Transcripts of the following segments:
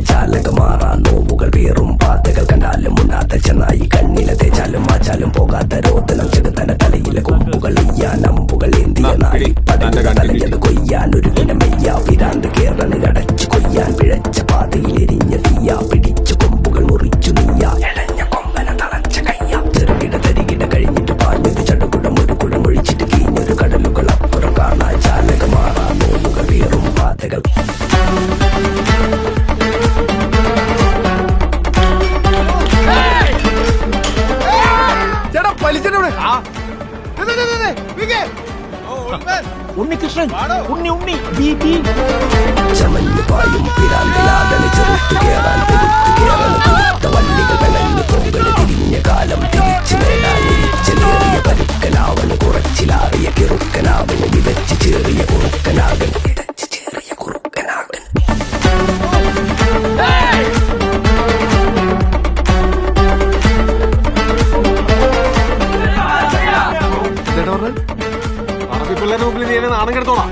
ചാലകമാറാ നോവുകൾ പേറും പാതകൾ കണ്ടാലും മുന്നാത്ത ചെന്നായി കണ്ണിലെ തേച്ചാലും മാച്ചാലും പോകാത്ത രോദനം ചെറുതന തലയിലെ കൊമ്പുകൾ ഇയ്യാൻ അമ്പുകൾ എന്തിയ നായി പടങ്ങൾ തലഞ്ഞത് കൊയ്യാൻ ഒരു ദിനമെയ്യ പിരാന്ത് കേറണ് അടച്ചു കൊയ്യാൻ പിഴച്ച പാതയിൽ എരിഞ്ഞ തീയ പിടിച്ചു കൊമ്പുകൾ മുറിച്ചു നീയ എടഞ്ഞ കൊമ്പന തളച്ച കയ്യ ചെറുകിട തരികിട കഴിഞ്ഞിട്ട് പാഞ്ഞൊരു ചടുകുടം ഒരു കുടം ഒഴിച്ചിട്ട് കീഞ്ഞൊരു കടലുകൾ അപ്പുറം കാണാൻ ചാലകമാറാ നോവുകൾ പേറും പാതകൾ ഉണ്ണികൃഷ്ണൻ ഉണ്ണി ചമഞ്ഞു പായും പിരാന്തിലാതന് ചെറുത്തു കേറാൻ പെരുത്തു കേറാൻ കുരുത്ത വള്ളികൾ പെനഞ്ഞു പോകല് തിരിഞ്ഞ കാലം തിരിച്ചു നേടാൻ ഇരിച്ചലേറിയ പരുക്കനാവന് കുറച്ചിലാറിയ കിറുക്കനാവന് വിതച്ച് ചേറിയ കുറുക്കനാകൻ ഇടച്ച് ചേറിയ കുറുക്കനാകൻ നാണം കെടുത്തോളാം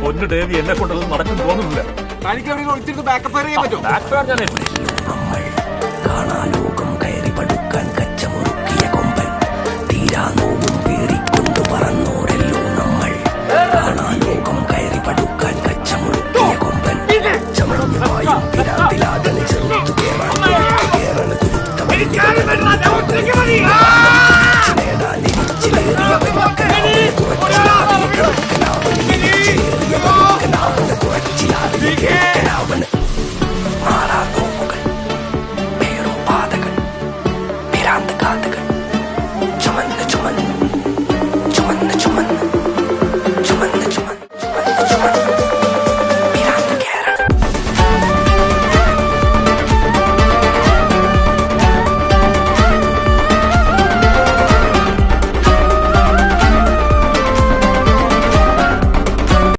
ഒന്ന് ഡേവി എന്നെ കൊണ്ടൊന്നും നടക്കും തോന്നുന്നില്ല. തനിക്ക് എവിടെ ഒളിച്ചിട്ട് ബാക്കപ്പ് ചെയ്യാൻ പറ്റും. നമ്മൾ കാണാലോകം കയറി പടുക്കാൻ കച്ചമുറുക്കിയ കൊമ്പൻ തീരാനോവും പേറിക്കൊണ്ടു പറന്നോരല്ലോ നമ്മൾ കാണാലോകം കയറി പടുക്കാൻ കച്ചമുറുക്കിയ കൊമ്പൻ ചമഞ്ഞു പായും പിരാന്തിലാതന് ചെറുത്തു കേറാൻ കേറണ കുരുത്ത നേടാൻ ഇരിച്ചിലേറിയ പരുക്കനാവന് കുറച്ചിലാറിയ കിറുക്കനാവന് ഇരിച്ചിലേറിയ പരുക്കനാവന് കുറച്ചിലാറിയ കിറുക്കനാവന് മാറാ നോവുകൾ പേറും പാതകൾ പിരാന്ത് കാതുകൾ ചുമന്ന്